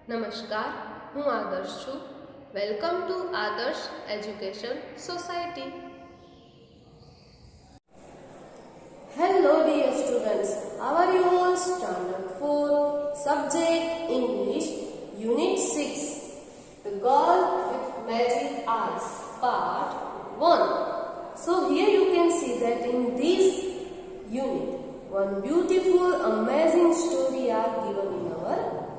નમસ્કાર, હું આદર્શ છું. વેલકમ ટુ આદર્શ education society. Hello dear students, how are you all? Standard 4, subject English, Unit 6, The Girl with Magic Eyes, Part 1. So here you can see that in this unit, one beautiful, amazing story are given in our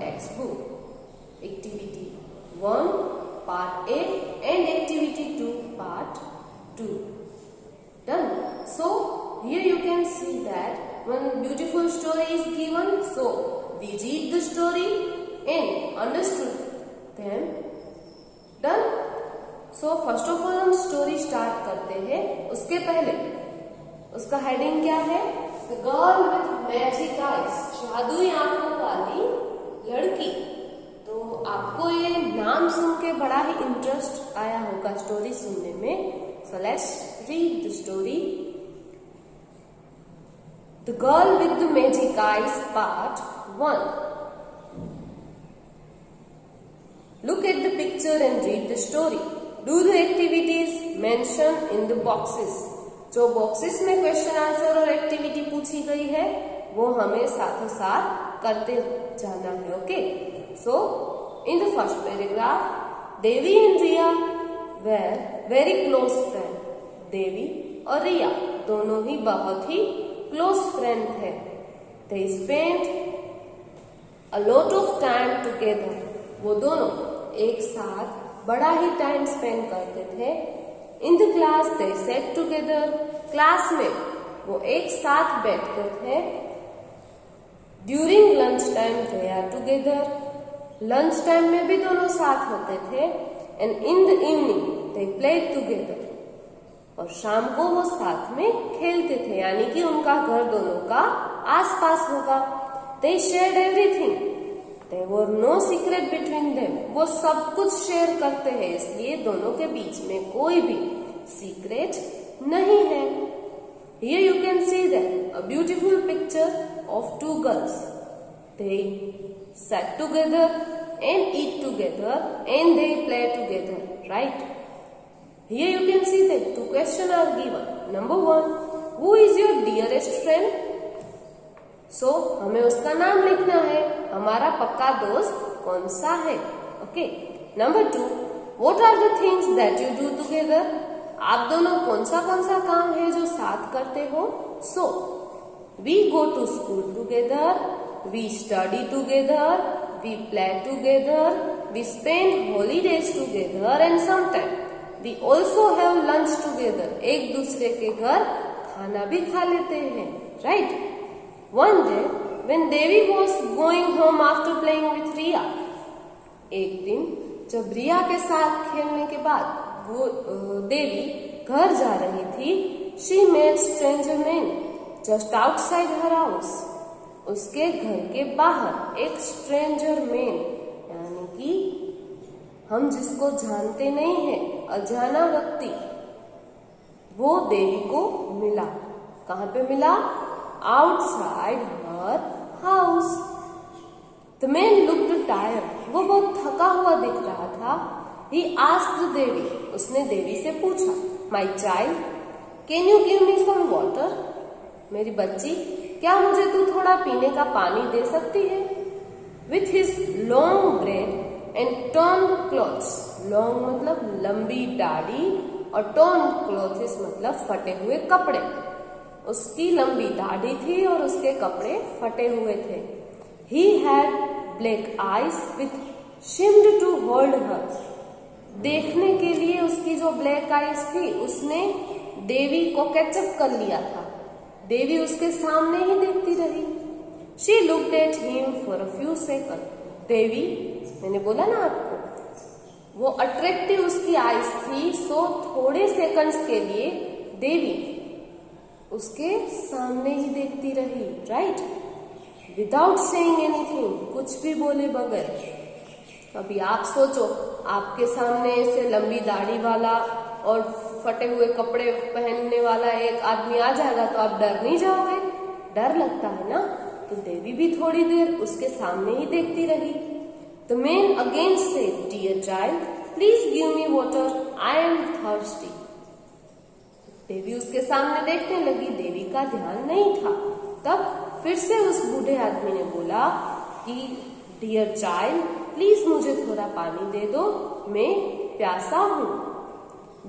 textbook. Activity 1 part A and activity 2 part 2. Done. So here you can see that one beautiful story is given. So we read the story and understood them. Done. So first of all हम story start करते हैं. उसके पहले उसका heading क्या है? The girl with magic eyes. जादुई आंखों वाली लड़की. तो आपको ये नाम सुन के बड़ा ही इंटरेस्ट आया होगा स्टोरी सुनने में. So let's read the story. The Girl with the Magic Eyes, Part 1. Look at the picture and read the story. Do the activities mentioned in the boxes. जो बॉक्सेस में क्वेश्चन आंसर और activity पूछी गई है वो हमें साथों साथ करते जाना है. Okay. So in the first paragraph, Devi and Riya were very close friends. देवी और रिया दोनों ही बहुत ही क्लोज फ्रेंड थे. They spent a lot of time together. वो दोनों एक साथ बड़ा ही टाइम स्पेंड करते थे. In the class they sat together. Class में वो एक साथ बैठते थे. During lunch time they are together. Lunch time में भी दोनों साथ होते थे. And in the evening they played together. और शाम को वो साथ में खेलते थे, यानी कि उनका घर दोनों का आसपास होगा. They shared everything. There were no secret between them. वो सब कुछ शेयर करते हैं, इसलिए दोनों के बीच में कोई भी सीक्रेट नहीं है. Here you can see that a beautiful picture of two girls. They sat together and eat together and they play together, right? Here you can see that two questions are given. Number 1, who is your dearest friend? So हमें उसका नाम लिखना है. हमारा पक्का दोस्त कौन सा है? Okay. Number 2, what are the things that you do together? आप दोनों कौन सा काम है जो साथ करते हो? So we go to school together, we study together, we play together, we spend holidays together and sometimes we also have lunch together. एक दूसरे के घर खाना भी खा लेते हैं, right? One day when Devi was going home after playing with Riya, एक दिन जब रिया के साथ खेलने के बाद वो देवी घर जा रही थी, she met stranger man just outside her house. उसके घर के बाहर एक स्ट्रेंजर मैन, यानी कि हम जिसको जानते नहीं है, अजाना व्यक्ति, वो देवी को मिला. कहाँ पे मिला? Outside her house. The man looked tired. वो बहुत थका हुआ दिख रहा था. He asked Devi. उसने देवी से पूछा, my child, can you give me some water? मेरी बच्ची, क्या मुझे तू थोड़ा पीने का पानी दे सकती है? With his long bread and torn clothes. Long मतलब लंबी दाढ़ी और टॉर्न क्लॉथ्स मतलब फटे हुए कपड़े. उसकी लंबी दाढ़ी थी और उसके कपड़े फटे हुए थे. He had black eyes with seemed to hold her. देखने के लिए उसकी जो ब्लैक आईज थी उसने देवी को कैचअप कर लिया था. देवी उसके सामने ही देखती रही. She looked at him for a few seconds. Devi, मैंने बोला ना आपको, वो अट्रैक्टिव उसकी आईज थी. सो थोड़े सेकंड्स के लिए देवी उसके सामने ही देखती रही, राइट? विदाउट सेइंग एनीथिंग, कुछ भी बोले बगैर. अभी आप सोचो, आपके सामने ऐसे लंबी दाढ़ी वाला और फटे हुए कपड़े पहनने वाला एक आदमी आ जाएगा तो आप डर नहीं जाओगे? डर लगता है ना. तो देवी भी थोड़ी देर उसके सामने ही देखती रही. The man again said, "Dear child, please give me water. I am thirsty." देवी उसके सामने देखने लगी, देवी का ध्यान नहीं था। तब फिर से उस बूढ़े आदमी ने बोला कि डियर चाइल्ड, प्लीज मुझे थोड़ा पानी दे दो, मैं प्यासा हूं।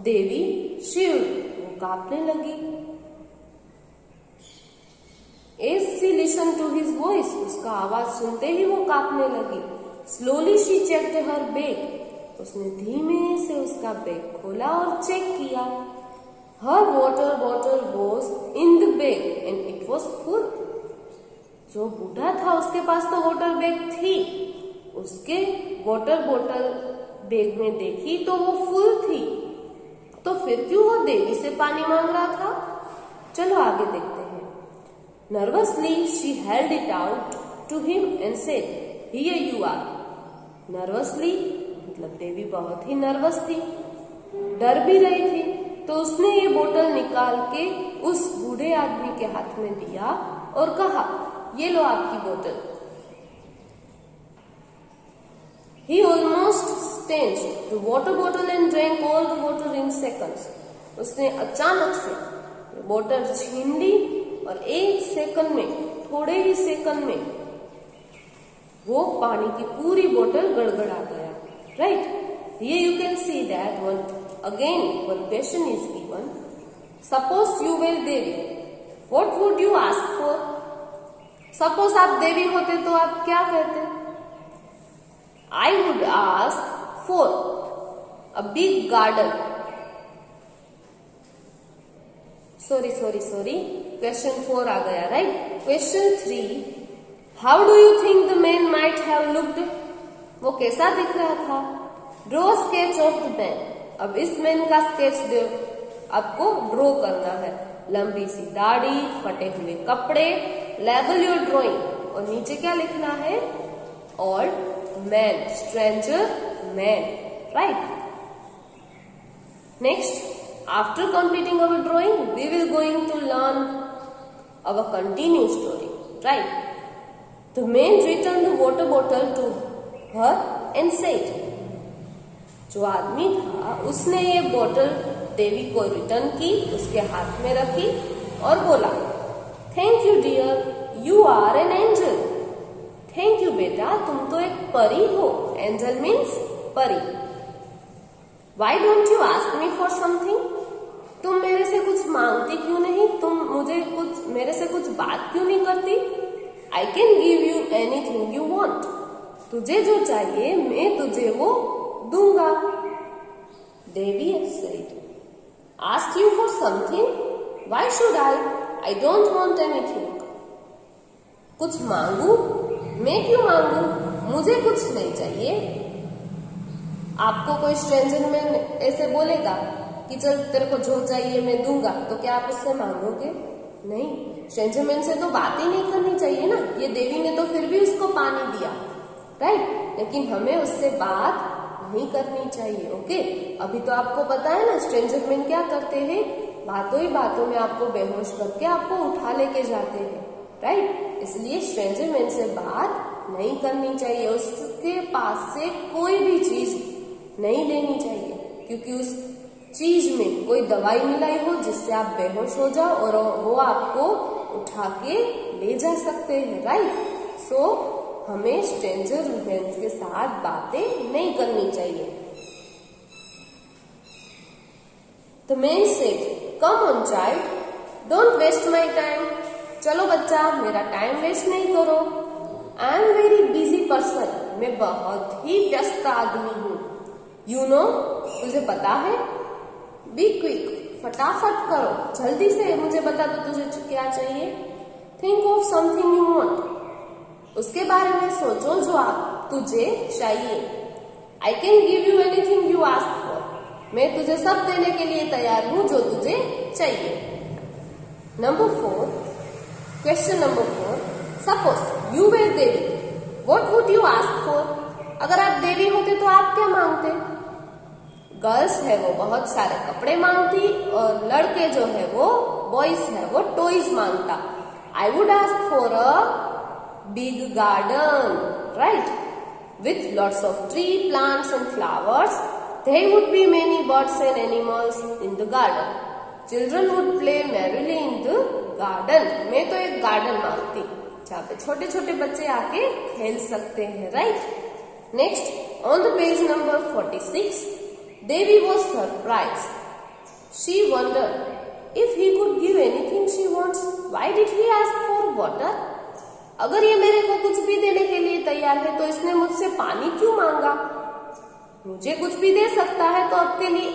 देवी शिव वो कांपने लगी। As she listened to his voice, उसका आवाज सुनते ही वो कांपने लगी। Slowly she checked her bag. उसने धीमे से उसका बैग खोला और चेक किया। Her water bottle was in the bag and it was full. जो बूढ़ा था उसके पास तो वाटर बैग थी, उसके वाटर बोतल बैग में देखी तो वो फुल थी। तो फिर क्यों वो देवी से पानी मांग रहा था? चलो आगे देखते हैं। Nervously she held it out to him and said, "Here you are." Nervously मतलब देवी बहुत ही नर्वस थी, डर भी रही थी, तो उसने ये बोतल निकाल के उस बूढ़े आदमी के हाथ में दिया और कहा, ये लो आपकी बोतल। He almost snatched the water bottle and drank all the water in seconds. उसने अचानक से बोतल छीन ली और एक सेकंड में, थोड़े ही सेकंड में वो पानी की पूरी बोतल गड़गड़ा गया। Right? Here you can see that one question is given. Suppose you were Devi, what would you ask for? Suppose आप देवी होते तो आप क्या कहते? I would ask for a big garden. Sorry. Question 4 आ गया, right? Question 3. How do you think the man might have looked? वो कैसा दिख रहा था? Draw a sketch of the man. अब इस मैन का स्केच आपको ड्रॉ करना है। लंबी सी दाढ़ी, फटे हुए कपड़े, लेबल योर ड्रॉइंग, और नीचे क्या लिखना है? Old man, stranger man, right? Next, after completing our drawing, we will going to learn our continued story, right? The man returned the water bottle to her and said, जो आदमी था उसने ये बोतल देवी को रिटर्न की, उसके हाथ में रखी और बोला, thank you dear, you are an angel. Thank you बेटा, तुम तो एक परी हो। एंजल मीन्स परी। Why don't you ask me for something? तुम मेरे से कुछ मांगती क्यों नहीं? तुम मेरे से कुछ बात क्यों नहीं करती? I can give you anything you want. तुझे जो चाहिए मैं तुझे वो दूंगा। देवी said, ask you for something? Why should I? I don't want anything. कुछ मांगू? मैं क्यों मांगू? मुझे कुछ नहीं चाहिए। आपको कोई स्ट्रेंजर में ऐसे बोलेगा कि चल तेरे को जो चाहिए मैं दूंगा, तो क्या आप उससे मांगोगे? नहीं। स्ट्रेंजर मैन से तो बात ही नहीं करनी चाहिए ना। ये देवी ने तो फिर भी उसको पानी दिया, राइट? लेकिन हमें उससे बात नहीं करनी चाहिए। ओके, अभी तो आपको पता है ना स्ट्रेंजर मैन क्या करते हैं? बातों ही बातों में आपको बेहोश करके आपको उठा लेके जाते हैं, राइट? इसलिए स्ट्रेंजर मैन से बात नहीं करनी चाहिए। उसके पास से कोई भी चीज नहीं लेनी चाहिए, क्योंकि उस चीज में कोई दवाई मिलाई हो जिससे आप बेहोश हो जाओ और वो आपको उठा के ले जा सकते हैं, राइट? सो हमें स्ट्रेंजर मैन के साथ बातें नहीं करनी चाहिए। The man said, "Come on, child, don't waste my time." चलो बच्चा, मेरा टाइम वेस्ट नहीं करो। I am very busy person. मैं बहुत ही व्यस्त आदमी हूँ। You know, तुझे पता है? Be quick, फटाफट करो, जल्दी से मुझे बता दो तुझे क्या चाहिए। Think of something you want. उसके बारे में सोचो जो तुझे चाहिए। I can give you anything you ask for. मैं तुझे सब देने के लिए तैयार हूँ जो तुझे चाहिए। Number 4, question number 4. Suppose you were Devi, what would you ask for? अगर आप देवी होते तो आप क्या मांगते? गर्ल्स है वो बहुत सारे कपड़े मांगती और लड़के जो है वो बॉयज है वो टॉयज मांगता। I would ask for a big garden, right? with lots of tree, plants and flowers. There would be many birds and animals in the garden. Children would play merrily in the garden. मैं तो एक garden मांगती जहाँ पे छोटे छोटे बच्चे आके खेल सकते हैं, right? Next, on the page number 46, Devi was surprised. She wondered if he could give anything she wants. Why did he ask for water? अगर ये मेरे को कुछ भी देने के लिए तैयार है तो इसने मुझसे पानी क्यों मांगा? मुझे कुछ भी दे सकता है तो आपके लिए,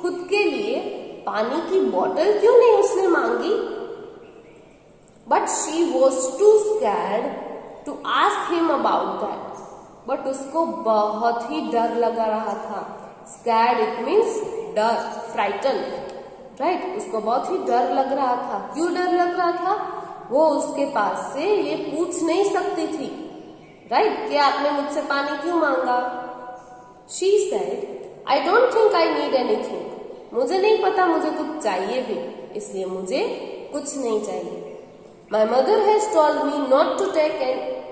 खुद के लिए पानी की बोतल क्यों नहीं उसने मांगी? But she was too scared to ask him about that. But उसको बहुत ही डर लगा रहा था. Scared it means डर, फ्राइटन, राइट? उसको बहुत ही डर लग रहा था. क्यों डर लग रहा था? वो उसके पास से ये पूछ नहीं सकती थी, राइट? कि आपने मुझसे पानी क्यों मांगा? She said, I don't think I need anything. मुझे नहीं पता मुझे कुछ चाहिए भी, इसलिए मुझे कुछ नहीं चाहिए. My mother has told me not to take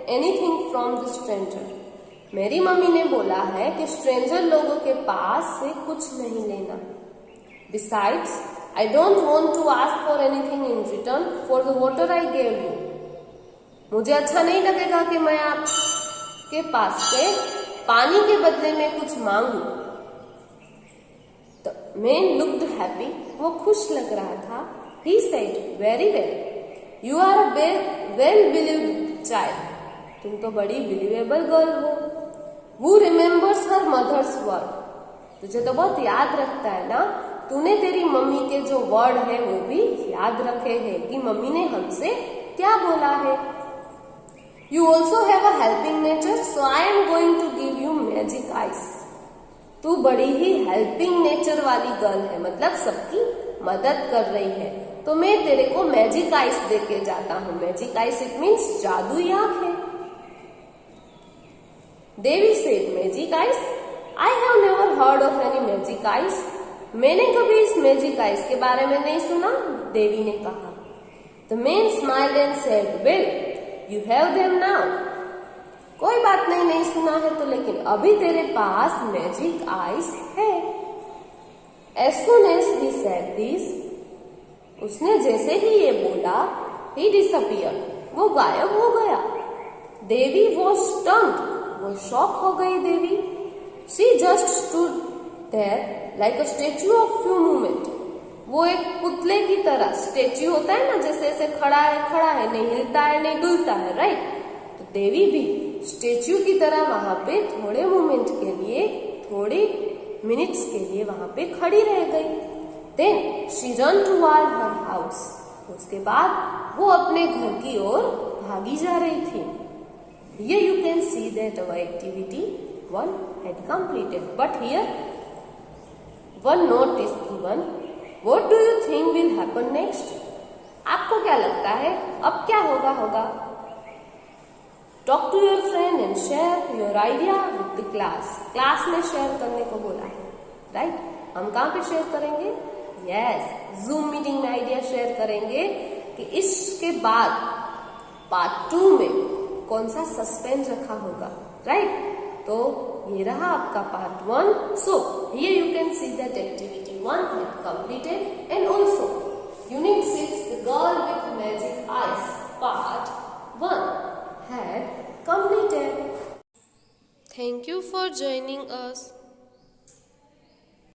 anything from the stranger. मेरी मम्मी ने बोला है कि स्ट्रेंजर लोगों के पास से कुछ नहीं लेना. Besides, I don't want to ask for anything in return for the water I gave you. मुझे अच्छा नहीं लगेगा कि मैं आपके पास से पानी के बदले में कुछ मांगू. The man looked happy. वो खुश लग रहा था. He said, very well. You are a well-believed child. तुम तो बड़ी बिलीवेबल गर्ल हो. Who remembers her mother's word? तुझे तो बहुत याद रखता है ना. तूने तेरी मम्मी के जो वर्ड है वो भी याद रखे हैं कि मम्मी ने हमसे क्या बोला है. You also have a helping nature, so I am going to give you magic eyes. तू बड़ी ही हेल्पिंग नेचर वाली गर्ल है, मतलब सबकी मदद कर रही है, तो मैं तेरे को मैजिक आइस देके जाता हूँ. मैजिक आइस इट मीन्स जादुई आंखें. Devi said, magic eyes? I have never heard of any magic eyes. मैंने कभी इस मैजिक आइस के बारे में नहीं सुना, देवी ने कहा. The man smiled and said, well you have them now. कोई बात नहीं सुना है तो, लेकिन अभी तेरे पास मैजिक आइस है. As soon as he said this, उसने जैसे ही ये बोला, he disappeared. वो गायब हो गया. देवी was stunned. वो शॉक हो गई देवी. She just stood there like a statue of few moment. वो एक पुतले की तरह, स्टेच्यू होता है ना, जैसे ऐसे खड़ा है, नहीं हिलता है, नहीं डुलता है, राइट? तो देवी भी स्टेच्यू की तरह वहां पे थोड़े मोमेंट के लिए, थोड़े मिनट्स के लिए वहां पे खड़ी रह गई. Then she run toward her house. उसके बाद वो अपने घर की ओर भागी जा रही थी. Here you can see that our activity 1 had completed. But here one note is given. What do you think will happen next? आपको क्या लगता है अब क्या होगा? Talk to your friend and share your idea with the class. Class में share करने को बोला है, राइट? हम कहाँ पे शेयर करेंगे? यस, जूम मीटिंग में आइडिया शेयर करेंगे कि इसके बाद पार्ट 2 में कौन सा सस्पेंस रखा होगा, राइट? तो ये रहा आपका part 1. So here you can see that activity 1 had completed and also unit 6 the girl with magic eyes part 1 had completed. Thank you for joining us.